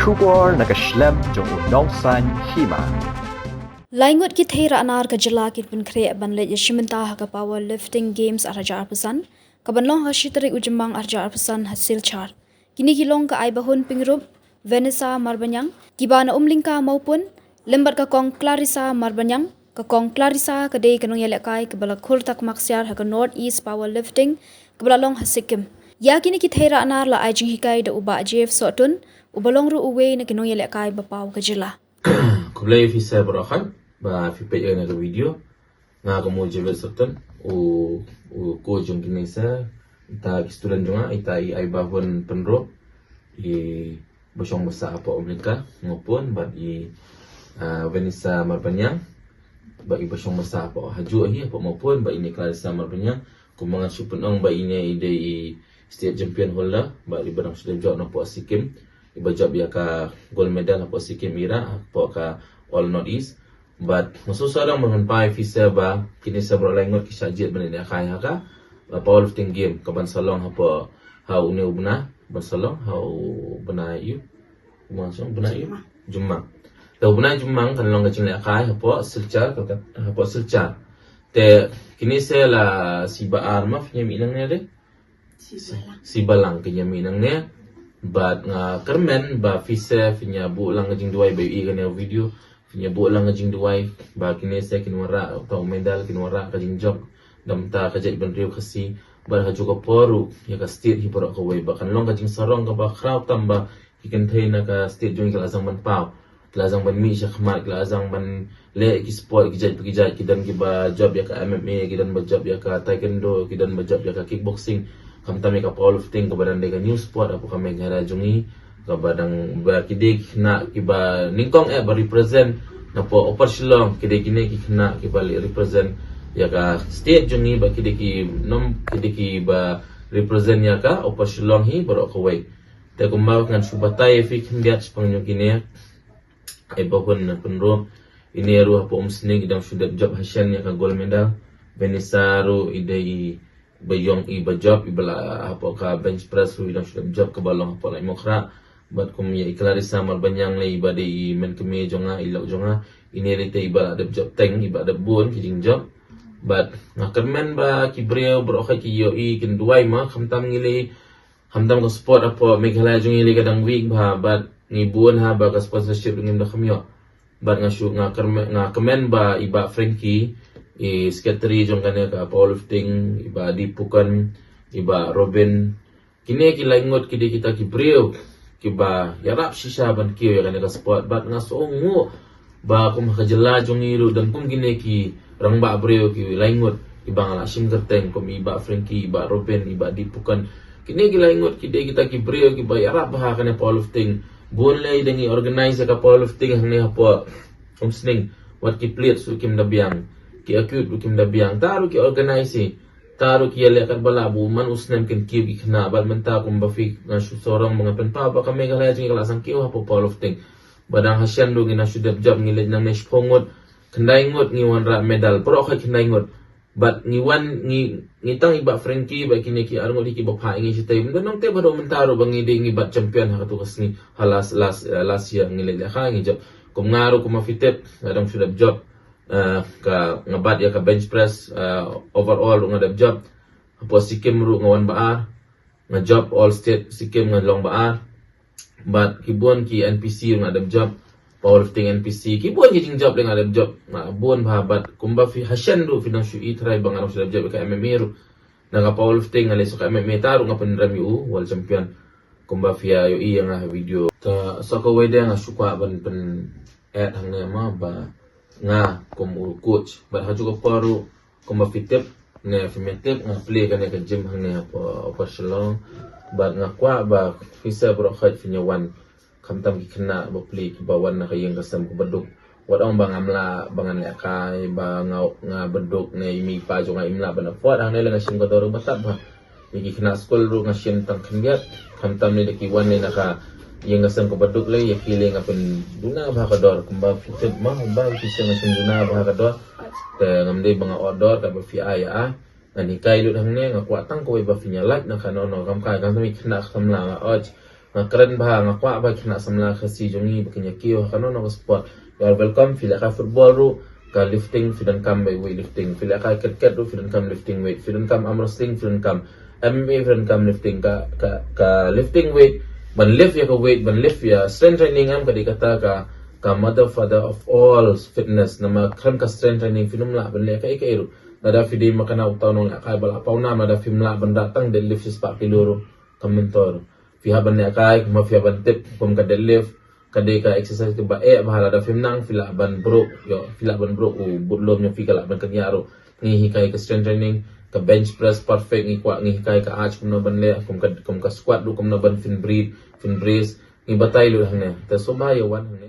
shubor nakaslem jong unongsan hima. Laingut ki theira anar ka jala ki pun kre ban le yashimenta ha ka powerlifting games arja arpasan ka banlong ha shitri ujmang arja arpasan hasil char kini kilong ka ai bahun pingrup Vanessa Marbanyang kibana umlingka maupun lembar ka kong Clarissa Marbanyang ka kong Clarissa ka dei kanong yelekai ka bala khur tak maksiar ha ka North East Powerlifting ka bala long hasikim ya kini ki theira anar la ai jing hikai da uba jef sotun ubalong ru uwe na kinong yelekai ba pau ka jila Kublai fisa berakan ba fi page na video nga kamu jebel sertan ko jong kinesa ita student jonga ita ai bahon penro bosong basa apa omlika ngopun ba Vanessa Marbanyang ba bosong basa apa haju hi apa maupun ba ini Clarissa Marbanyang kumangan supenong ba ini ide state champion holder ba di barang sudah jawab na po Sikkim iba job ya ka gold medal po Sikkim ira po ka all North East but masusarang menghanpai visa ba kini sa berlangot kisajit benin akai haka powerlifting game kaban salong hapo hau ne ubna bersalong hau benayu masong benayu jumang tau benay jumang kanlong kacing akai hapo silchar hapo silchar te kini sa la siba arma nya minang ne de sibalang kanya minang ne but nga kermen ba visa finya bu lang jing duai ba i kan video finya bu lang jing duai ba kini sa kinwara tau medal kinwara ka jing job dam ta ka jai ban riu khasi bar ha juga poru ya ka state hi poro ka wei ba kan long ka jing sarong ka ba khrau tamba ikan thai na ka state join ka lazang ban pau lazang ban mi sha khmat lazang ban le ki sport ki jai ki dan ki ba job ya ka MMA ki dan ba job ya ka taekwondo ki dan ba job ya ka kickboxing kam tami ka powerlifting ka badan de ka new sport apo ka megara jungi ka badang ba kidik na ki ba ningkong ba represent na po opar shilong kidik kine ki na ki ba represent ya ka state jungi ba kidiki nom kidiki ba represent ya ka opar shilong hi baro ka wai te kumbaw kan subatay fi kindiat pangyo kine ay bahon na punro ini ru hapo umsning idang sudat job hasyan ya ka gold medal Vanessa ru idai bayong iba job ibala hapo ka bench press ru idang sudat job ka balong hapo na imokra bat kum ya Clarissa Marbanyang le iba de men keme jonga ilok jonga ini rite iba ada job teng iba ada bun kijing job but ngakermen ba kibreo brokai ki yo i kin duai ma khamtam ngili hamdam ko sport apo Meghalaya jung ngili kadang week ba but ni bun ha ba ka sponsorship ngim da khamyo but ngakermen ba iba Frankie secretary jong kane ka powerlifting iba dipukan iba Robin kini ki laingot kidi kita kibreo kiba yarap shisha ban kiyo ya kane ka sport but ngasongo ba kum khajala jung iru dan kum gine ki rang ba breo ki laingot ibang ala sim kerteng kum iba Frankie iba Robin iba dipukan kini ki laingot ki de kita ki breo ki ba yarap ha kane powerlifting bon lay dengi organize ka powerlifting hang hapo umsning wat ki plate su kim dabiang ki acute kim dabiang taru ki organize taru ki yale kat bala bu man usnem ken ki khna bal menta kum ba fi na su sorong mga penpa ba ka Meghalaya jing kala sang ki hapo powerlifting badang hasyan do ngina sudap job ngile nang nesh pongot kendai ngot ngiwan ra medal pro kha kendai ngot but ngiwan ngitang iba Frankie ba kini ki arngo di ki ba pha ngi sitay nang te baro mentaro bangi de ngi bat champion ha to kasni halas last year ngile le kha ngi job kum ngaro kum fitet adang sudap job ka ngabat ya ka bench press overall ngadap job apo Sikkim ru ngawan baar nga job all state Sikkim ngadlong baar but kibon ki NPC ngadap job powerlifting NPC kibon ki jing job dengan ada job na bon bahabat kumba fi hasyan do fi nang shui try bang arang sudah job ka MMA ru na powerlifting ale so ka MMA taru ngapen rami world champion kumba fi ayo i yang video ta so ko wede nga suka ban pen at hang ne ma ba nga kum coach ba haju ko paru kumba fi tip ne fi metep nga play ka ne ka gym hang ne apa shalong ba nga kwa ba fi sa bro khat fi nyawan kamtam ki kena ba play ki bawan na kayeng kasam ko beduk wat ang bang amla bangan le kai ba nga beduk ne mi pa jo nga imla bana fot ang nela nga sim ko doro batap ba ki kena school ru nga sim tang khengiat kamtam ne ki wan ne naka yeng kasam ko beduk le ye kile nga pen duna ba ka dor kumba fitet ma ba ki sim nga sim duna ba ka dor te ngamde banga order ka ba fi aya ani kai lu hang ne nga kwa tang ko ba fi nyalat na kanono kam kai kam mi kena kamla nga oj keren bah ngakwa ba kena samla khasi jongi bakinya kio kano no sport. You are welcome fila ka football ru ka lifting fidan kam by weight lifting fila ka cricket ru fidan kam lifting weight fidan kam arm wrestling fidan kam MMA fidan kam lifting ka lifting weight ban lift ya ka weight ban lift ya strength training am kadi kata ka mother father of all fitness nama kran ka strength training finum la ban le ka ikairu nada fidi makana utaw nong akay bala pauna nada film la ban datang deadlift is pa kiloro kamentor fihaban ne akay kuma fihaban tip kum ka deadlift kadai ka exercise ke ba bahala da film nang fila ban bro yo fila ban bro budlom nya fika ban kanyaro ngi hikai ka strength training ka bench press perfect ngi kwa ngi hikai ka arch kum na ban le kum ka squat du kum na ban fin brace ngi batay lu hang ne ta so ba yo wan hang ne